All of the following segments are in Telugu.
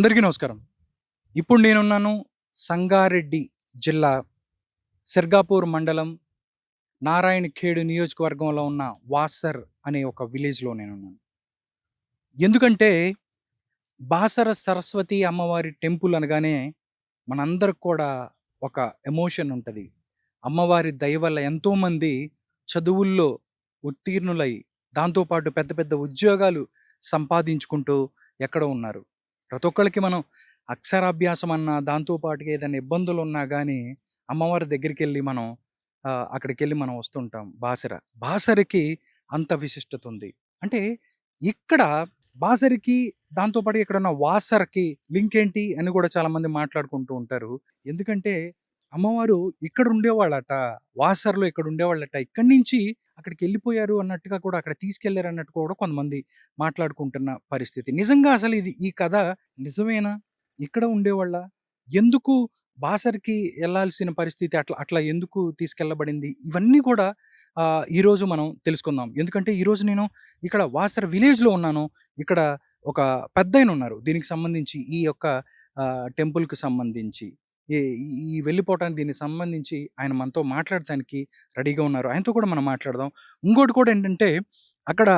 అందరికీ నమస్కారం. ఇప్పుడు నేనున్నాను సంగారెడ్డి జిల్లా సిర్గాపూర్ మండలం నారాయణఖేడ్ నియోజకవర్గంలో ఉన్న వాసర్ అనే ఒక విలేజ్‌లో నేనున్నాను. ఎందుకంటే బాసర సరస్వతి అమ్మవారి టెంపుల్ అనగానే మనందరికి కూడా ఒక ఎమోషన్ ఉంటది. అమ్మవారి దయ వల్ల ఎంతోమంది చదువుల్లో ఉత్తీర్ణులై, దాంతో పాటు పెద్ద పెద్ద ఉద్యోగాలు సంపాదించుకుంటూ ఎక్కడో ఉన్నారు. ప్రతి ఒక్కళ్ళకి మనం అక్షరాభ్యాసం అన్నా, దాంతో పాటుగా ఏదైనా ఇబ్బందులున్నా గానీ, అమ్మవారి దగ్గరికెళ్ళి మనం అక్కడికెళ్ళి మనం వస్తుంటాం బాసర. బాసరకి అంత విశిష్టత ఉంది. అంటే ఇక్కడ బాసరకి, దాంతో పాటు ఇక్కడున్న వాసరకి లింక్ ఏంటి అని గూడా చాలామంది మాట్లాడుకుంటూ ఉంటారు. ఎందుకంటే అమ్మవారు ఇక్కడ ఉండేవాళ్ళట. వాసర్‌లో ఇక్కడ ఉండేవాళ్ళట. ఇక్కడి నుంచి అక్కడికెళ్ళిపోయారు అన్నట్టుగా కూడా, అక్కడ తీసుకెళ్లారు అన్నట్టు కూడా కొంతమంది మాట్లాడుకుంటున్న పరిస్థితి. నిజంగా అసలు ఈ కథ నిజమేనా? ఇక్కడ ఉండేవాళ్ళా? ఎందుకు బాసర్‌కి ఎళ్ళాల్సిన పరిస్థితి అట్లా అట్లా ఎందుకు తీసుకెళ్ళబడింది? ఇవన్నీ కూడా ఈరోజు మనం తెలుసుకుందాం. ఎందుకంటే ఈరోజు నేను ఇక్కడ వాసర్ విలేజ్‌లో ఉన్నాను. ఇక్కడ ఒక పెద్దాయనున్నారు. దీనికి సంబంధించి ఈ యొక్క టెంపుల్‌కి సంబంధించి. ఈ ఈ వెళ్ళిపోవటానికి దీనికి సంబంధించి ఆయన మనతో మాట్లాడటానికి రెడీగా ఉన్నారు. ఆయనతో కూడా మనం మాట్లాడదాం. ఇంకోటి కూడా ఏంటంటే, అక్కడ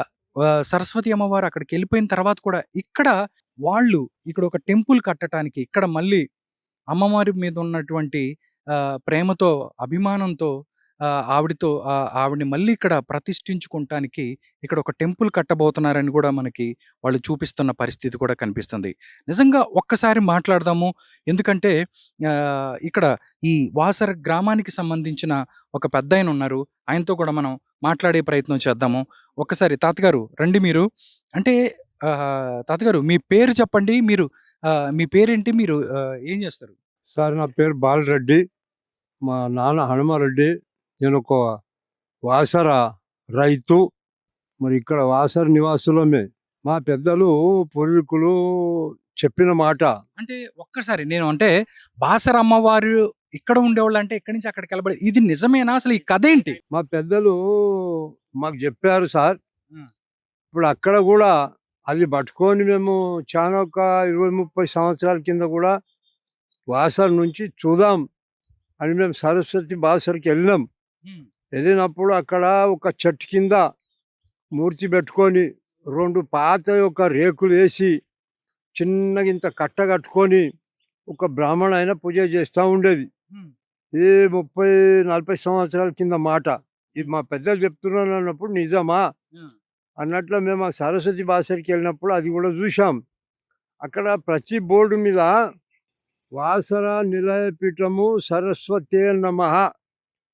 సరస్వతి అమ్మవారు అక్కడికెళ్ళిపోయిన తర్వాత కూడా ఇక్కడ వాళ్ళు ఇక్కడ ఒక టెంపుల్ కట్టటానికి, ఇక్కడ మళ్ళీ అమ్మవారి మీద ఉన్నటువంటి ప్రేమతో, అభిమానంతో ఆవిడతో ఆవిడని మళ్ళీ ఇక్కడ ప్రతిష్ఠించుకుంటానికి ఇక్కడ ఒక టెంపుల్ కట్టబోతున్నారని కూడా మనకి వాళ్ళు చూపిస్తున్న పరిస్థితి కూడా కనిపిస్తుంది. నిజంగా ఒక్కసారి మాట్లాడదాము. ఎందుకంటే ఇక్కడ ఈ వాసర గ్రామానికి సంబంధించిన ఒక పెద్దాయన ఉన్నారు. ఆయనతో కూడా మనం మాట్లాడే ప్రయత్నం చేద్దాము. ఒక్కసారి తాతగారు రండి మీరు. అంటే తాతగారు మీ పేరు చెప్పండి. మీరు మీ పేరేంటి? మీరు ఏం చేస్తారు? సార్ నా పేరు బాలరెడ్డి. మా నాన్న హనుమారెడ్డి. నేను ఒక వాసర రైతు. మరి ఇక్కడ వాసర నివాసులమే. మా పెద్దలు పూర్వీకులు చెప్పిన మాట. అంటే ఒక్కసారి నేను అంటే బాసర అమ్మవారు ఇక్కడ ఉండేవాళ్ళు అంటే ఇక్కడి నుంచి అక్కడికి వెళ్ళబడి ఇది నిజమేనా? అసలు ఈ కథ ఏంటి? మా పెద్దలు మాకు చెప్పారు సార్. ఇప్పుడు అక్కడ కూడా అది పట్టుకొని మేము చాలా ఒక 20-30 సంవత్సరాల కింద కూడా వాసర నుంచి చూద్దాం అని మేము సరస్వతి బాసరకి వెళ్ళినాం. వెళ్ళినప్పుడు అక్కడ ఒక చెట్టు కింద మూర్తి పెట్టుకొని 2 పాత ఒక రేకులు వేసి చిన్నగా ఇంత కట్ట కట్టుకొని ఒక బ్రాహ్మణ అయినా పూజ చేస్తూ ఉండేది. ఇది 30-40 సంవత్సరాల కింద మాట. ఇది మా పెద్దలు చెప్తున్నాను అన్నప్పుడు నిజమా అన్నట్లు మేము ఆ సరస్వతి బాసరికి వెళ్ళినప్పుడు అది కూడా చూసాం. అక్కడ ప్రతి బోర్డు మీద వాసర నిలయపీఠము సరస్వతే నమః,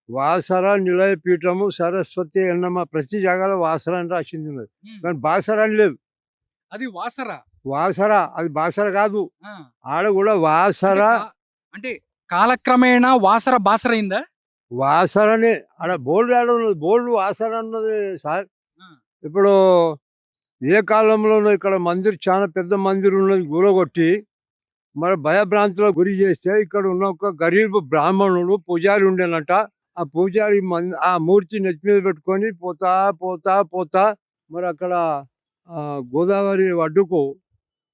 వాసర నిలయపీఠము సరస్వతే నమః, ప్రతి జాగాలో వాసర అని రాసింది ఉన్నది. కానీ బాసర అని లేదు. అది వాసర. వాసర అది బాసర కాదు. ఆడ కూడా వాసర అంటే కాలక్రమేణా వాసర బాసర అయిందా? వాసరనే ఆడ బోర్డు ఆడ ఉన్నది. బోర్డు వాసర అన్నది సార్. ఇప్పుడు ఏ కాలంలోనూ ఇక్కడ మందిర్ చాలా పెద్ద మందిర్ ఉన్నది కూలగొట్టి మరి భయభ్రాంతిలో గురి చేస్తే ఇక్కడ ఉన్న ఒక గరీబ్ బ్రాహ్మణుడు పూజారి ఉండేనట. ఆ పూజారి ఆ మూర్తి నెత్తి మీద పెట్టుకొని పోతా పోతా పోతా మరి అక్కడ గోదావరి ఒడ్డుకు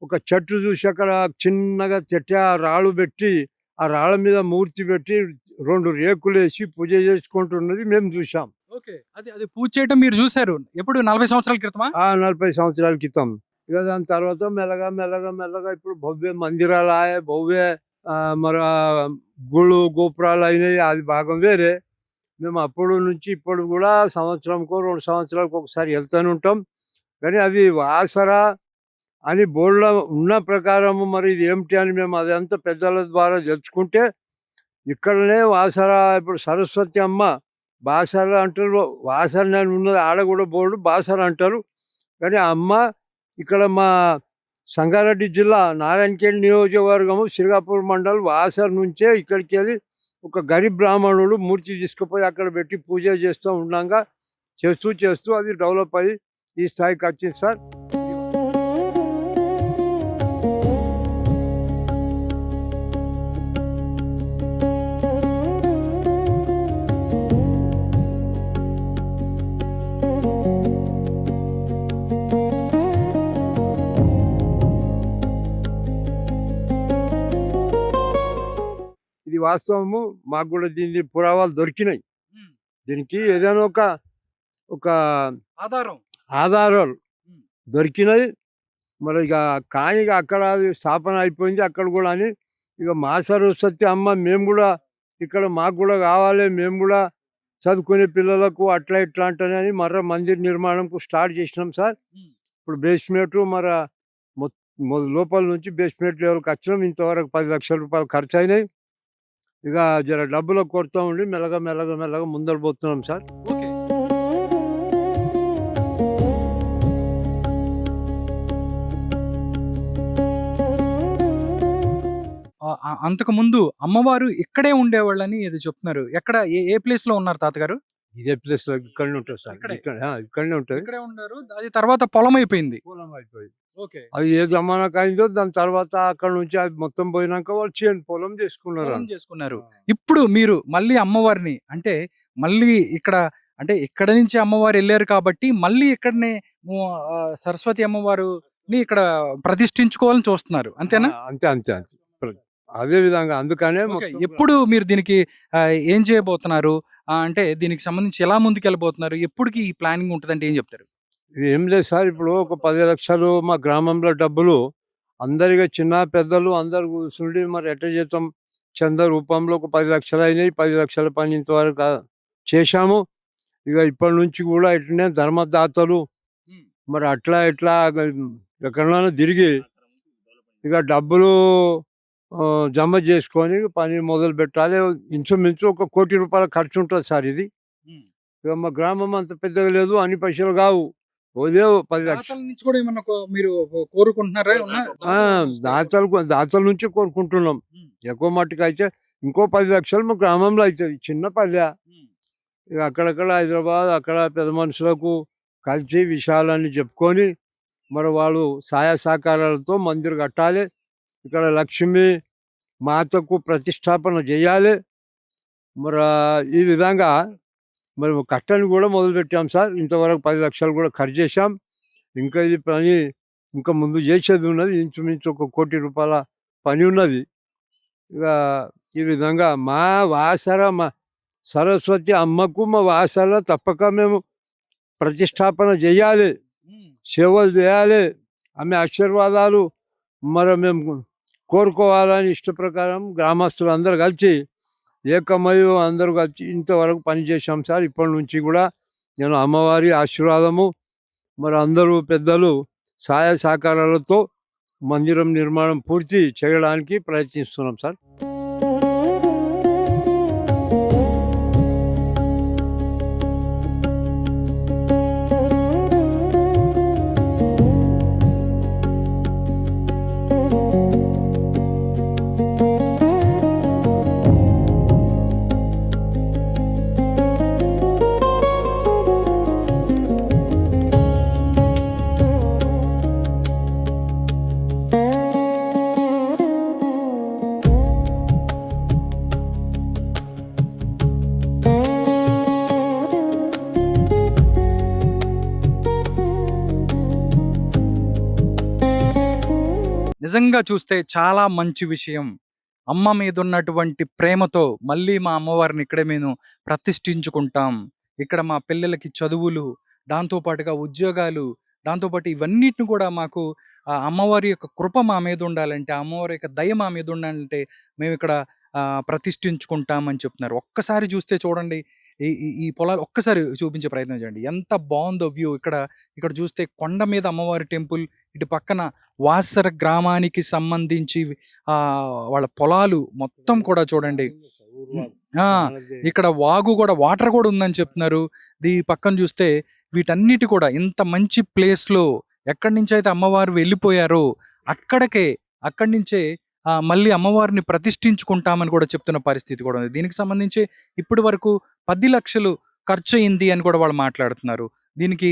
ఒక చెట్టు చూసి అక్కడ చిన్నగా రాళ్ళు పెట్టి ఆ రాళ్ళ మీద మూర్తి పెట్టి 2 రేకులు వేసి పూజ చేసుకుంటున్నది మేము చూసాం. అది పూజ చేయటం మీరు చూసారు ఎప్పుడు? 40 సంవత్సరాల క్రితమా? 40 సంవత్సరాల క్రితం. ఇక దాని తర్వాత మెల్లగా మెల్లగా మెల్లగా ఇప్పుడు భవ్య మందిరాలు ఆయా, భవ్య మరి గుళ్ళు గోపురాలు అయినాయి. అది భాగం వేరే. మేము అప్పుడు నుంచి ఇప్పుడు కూడా సంవత్సరంకో 2 సంవత్సరాలకు ఒకసారి వెళ్తూనే ఉంటాం. కానీ అది వాసర అని బోర్డులో ఉన్న ప్రకారము మరి ఇది ఏమిటి అని మేము అదంతా పెద్దల ద్వారా తెలుసుకుంటే ఇక్కడనే వాసర ఇప్పుడు సరస్వతి అమ్మ బాసర అంటారు. వాసర అని ఉన్నది ఆడ కూడా బోర్డు బాసర అంటారు. కానీ ఆ అమ్మ ఇక్కడ మా సంగారెడ్డి జిల్లా నారాయణఖేడ్ నియోజకవర్గము సిర్గాపూర్ మండల్ వాసర్ నుంచే ఇక్కడికి వెళ్ళి ఒక గరీబ్ బ్రాహ్మణుడు మూర్తి తీసుకుపోయి అక్కడ పెట్టి పూజ చేస్తూ ఉండగా చేస్తూ అది డెవలప్ అయ్యి ఈ స్థాయికి వచ్చింది సార్. వాస్తవము. మాకు కూడా దీని పురావాలు దొరికినాయి. దీనికి ఏదైనా ఒక ఆధారం. ఆధారాలు ఉమ్. దొరికినాయి. మరి కానీ అక్కడ అది స్థాపన అయిపోయింది అక్కడ కూడా అని. మా సరస్వతి అమ్మ మేము కూడా ఇక్కడ మాకు కూడా కావాలి, మేము కూడా చదువుకునే పిల్లలకు అట్లా ఇట్లా అంటేనే మర్ర మందిర్ నిర్మాణంకు స్టార్ట్ చేసినాం సార్. ఉమ్. ఇప్పుడు బేస్మెంట్ లోపల నుంచి బేస్మెంట్ లెవెల్కి వచ్చినాం. ఇంతవరకు 10 లక్షల రూపాయలు ఖర్చు అయినాయి. జర డబ్బుల కొరత ఉండి మెల్లగా మెల్లగా మెల్లగా ముందర పోతున్నాం సార్. ఓకే. అంతకు ముందు అమ్మవారు ఇక్కడే ఉండేవాళ్ళని ఏదో చెప్తున్నారు. ఎక్కడ ఏ ప్లేస్ లో ఉన్నారు తాతగారు? ఇదే ప్లేస్ లో ఇక్కడనే ఉంటుంది సార్. ఇక్కడే? ఇక్కడనే ఉంటుంది. ఇక్కడే ఉన్నారు. అది తర్వాత పొలం అయిపోయింది. పొలం అయిపోయింది. ఓకే. అది ఏ జమానాకు అయిందో దాని తర్వాత అక్కడ నుంచి అది మొత్తం పోయినాక వాళ్ళు చేను పొలం చేసుకున్నారు. పొలం చేసుకున్నారు. ఇప్పుడు మీరు మళ్ళీ అమ్మవారిని అంటే మళ్ళీ ఇక్కడ అంటే ఇక్కడ నుంచి అమ్మవారు వెళ్ళారు కాబట్టి మళ్ళీ ఇక్కడనే సరస్వతి అమ్మవారుని ఇక్కడ ప్రతిష్ఠించుకోవాలని చూస్తున్నారు. అంతేనా? అంతే అంతే అంతే. అదే విధంగా అందుకనే ఓకే. ఎప్పుడు మీరు దీనికి ఏం చేయబోతున్నారు? అంటే దీనికి సంబంధించి ఎలా ముందుకెళ్ళబోతున్నారు? ఎప్పటికి ఈ ప్లానింగ్ ఉంటదంటే ఏం చెప్తారు? ఇది ఏం లేదు సార్. ఇప్పుడు ఒక 10 లక్షలు మా గ్రామంలో డబ్బులు అందరిగా చిన్న పెద్దలు అందరు కూర్చుండి మరి ఎట్ట చేద్దాం చంద రూపంలో ఒక 10 లక్షలు అయినాయి. 10 లక్షల పని ఇంతవరకు చేశాము. ఇప్పటి నుంచి కూడా ఇట్లనే ధర్మదాతలు మరి అట్లా ఇట్లా ఎక్కడైనా తిరిగి డబ్బులు జమ చేసుకొని పని మొదలు పెట్టాలి. ఇంచుమించు ఒక 1 కోటి రూపాయల ఖర్చు ఉంటుంది సార్ ఇది. మా గ్రామం అంత పెద్దగా లేదు, అన్ని పైసలు కావు. ఉదే 10 లక్షలు నుంచి కూడా ఏమన్నా మీరు కోరుకుంటున్నారా? దాతల నుంచి కోరుకుంటున్నాం. ఎక్కువ మట్టుకు అయితే ఇంకో 10 లక్షలు మా గ్రామంలో అవుతుంది. చిన్న పల్లె. అక్కడక్కడ హైదరాబాద్ అక్కడ పెద్ద మనుషులకు కలిసి విషయాలన్నీ చెప్పుకొని మరి వాళ్ళు సహాయ సహకారాలతో మందిర్ కట్టాలి. ఇక్కడ లక్ష్మీ మాతకు ప్రతిష్టాపన చేయాలి. మరి ఈ విధంగా మరి కట్టని కూడా మొదలుపెట్టాం సార్. ఇంతవరకు 10 లక్షలు కూడా ఖర్చు చేశాం. ఇంకా ఇది పని ఇంకా ముందు చేసేది ఉన్నది. ఇంచుమించు ఒక 1 కోటి రూపాయల పని ఉన్నది. ఈ విధంగా మా సరస్వతి అమ్మకు మా వాసర తప్పక మేము ప్రతిష్టాపన చేయాలి, సేవలు చేయాలి. ఆమె ఆశీర్వాదాలు మరి మేము కోరుకోవాలని ఇష్ట ప్రకారం గ్రామస్తులు అందరూ కలిసి ఏకమై అందరూ కలిసి ఇంతవరకు పనిచేశాం సార్. ఇప్పటి నుంచి కూడా నేను అమ్మవారి ఆశీర్వాదము మరి అందరూ పెద్దలు సహాయ సహకారాలతో మందిరం నిర్మాణం పూర్తి చేయడానికి ప్రయత్నిస్తున్నాం సార్. నిజంగా చూస్తే చాలా మంచి విషయం. అమ్మ మీద ఉన్నటువంటి ప్రేమతో మళ్ళీ మా అమ్మవారిని ఇక్కడే మేము ప్రతిష్ఠించుకుంటాం. ఇక్కడ మా పిల్లలకి చదువులు, దాంతో పాటుగా ఉద్యోగాలు, దాంతో పాటు ఇవన్నిటిని కూడా మాకు అమ్మవారి యొక్క కృప మా మీద ఉండాలంటే, అమ్మవారి యొక్క దయ మా మీద ఉండాలంటే మేము ఇక్కడ ప్రతిష్ఠించుకుంటామని చెప్తున్నారు. ఒక్కసారి చూస్తే చూడండి, ఈ ఈ ఈ పొలాలు ఒక్కసారి చూపించే ప్రయత్నం చేయండి. ఎంత బాగుందో వ్యూ. ఇక్కడ చూస్తే కొండ మీద అమ్మవారి టెంపుల్, ఇటు పక్కన వాసర గ్రామానికి సంబంధించి వాళ్ళ పొలాలు మొత్తం కూడా చూడండి. ఇక్కడ వాగు కూడా, వాటర్ కూడా ఉందని చెప్తున్నారు. పక్కన చూస్తే వీటన్నిటి కూడా ఇంత మంచి ప్లేస్ లో ఎక్కడి నుంచి అయితే అమ్మవారు వెళ్ళిపోయారో అక్కడి నుంచే మళ్ళీ అమ్మవారిని ప్రతిష్ఠించుకుంటామని కూడా చెప్తున్న పరిస్థితి కూడా ఉంది. దీనికి సంబంధించి ఇప్పటి వరకు 10 లక్షలు ఖర్చు అయింది అని కూడా వాళ్ళు మాట్లాడుతున్నారు. దీనికి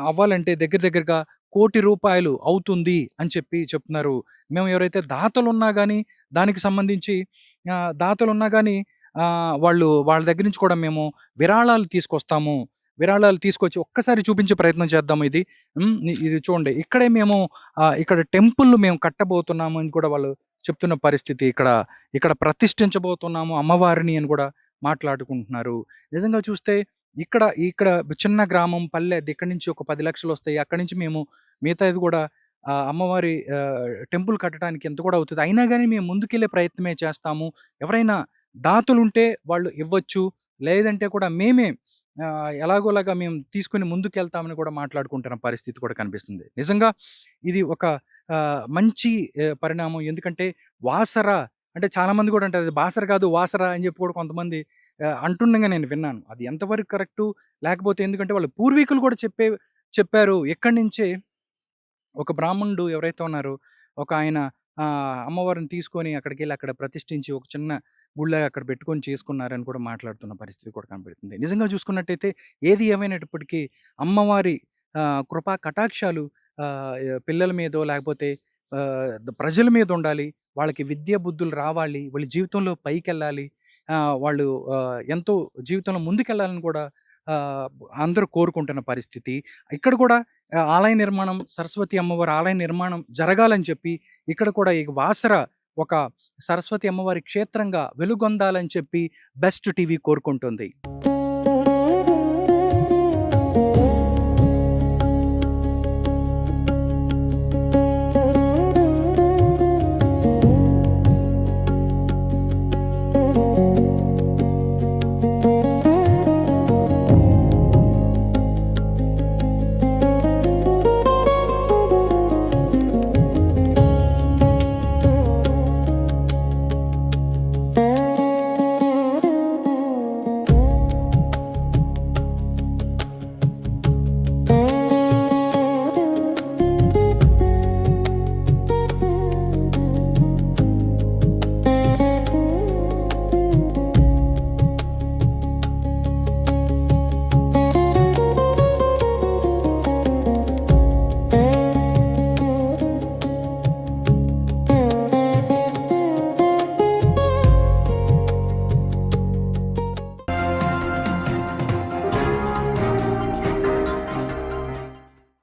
అవ్వాలంటే దగ్గరగా 1 కోటి రూపాయలు అవుతుంది అని చెప్తున్నారు. మేము ఎవరైతే దాతలు ఉన్నా కానీ దానికి సంబంధించి వాళ్ళ దగ్గర నుంచి కూడా మేము విరాళాలు తీసుకొస్తాము. విరాళాలు తీసుకొచ్చి ఒక్కసారి చూపించే ప్రయత్నం చేద్దాము. ఇది చూడండి, ఇక్కడే మేము ఇక్కడ టెంపుల్ మేము కట్టబోతున్నాము అని కూడా వాళ్ళు చెప్తున్న పరిస్థితి. ఇక్కడ ప్రతిష్ఠించబోతున్నాము అమ్మవారిని అని కూడా మాట్లాడుకుంటున్నారు. నిజంగా చూస్తే ఇక్కడ ఇక్కడ చిన్న గ్రామం, పల్లె, ఇక్కడి నుంచి ఒక 10,00,000 వస్తాయి. అక్కడి నుంచి మేము మిగతాది కూడా అమ్మవారి టెంపుల్ కట్టడానికి ఎంత కూడా అవుతది. అయినా గాని మేము ముందుకెళ్ళే ప్రయత్నమే చేస్తాము. ఎవరైనా దాతలుంటే వాళ్ళు ఇవ్వచ్చు. లేదంటే కూడా మేమే ఎలాగోలాగా మేము తీసుకొని ముందుకెళ్తామని కూడా మాట్లాడుకుంటున్న పరిస్థితి కూడా కనిపిస్తుంది. నిజంగా ఇది ఒక మంచి పరిణామం. ఎందుకంటే వాసర అంటే చాలామంది కూడా అంటారు. అది బాసర కాదు వాసర అని చెప్పి కూడా కొంతమంది అంటుండగా నేను విన్నాను. అది ఎంతవరకు కరెక్టు లేకపోతే ఎందుకంటే వాళ్ళ పూర్వీకులు కూడా చెప్పారు. ఎక్కడి నుంచే ఒక బ్రాహ్మణుడు ఎవరైతే ఉన్నారో ఒక ఆయన అమ్మవారిని తీసుకొని అక్కడికెళ్ళి అక్కడ ప్రతిష్ఠించి ఒక చిన్న గుడిలాగా అక్కడ పెట్టుకొని చేసుకున్నారని కూడా మాట్లాడుతున్న పరిస్థితి కూడా కనపడుతుంది. నిజంగా చూసుకున్నట్టయితే ఏది ఏమైనప్పటికీ అమ్మవారి కృపా కటాక్షాలు పిల్లల మీదో లేకపోతే ప్రజల మీద ఉండాలి. వాళ్ళకి విద్యా బుద్ధులు రావాలి. వాళ్ళ జీవితంలో పైకెళ్ళాలి. వాళ్ళు ఎంతో జీవితంలో ముందుకెళ్ళాలని కూడా ఆహ్, అందరూ కోరుకుంటున్న పరిస్థితి. ఇక్కడ కూడా ఆలయ నిర్మాణం, సరస్వతి అమ్మవారి ఆలయ నిర్మాణం జరగాలని చెప్పి ఇక్కడ కూడా ఈ వాసర ఒక సరస్వతి అమ్మవారి క్షేత్రంగా వెలుగొందాలని చెప్పి బెస్ట్ టీవీ కోరుకుంటుంది.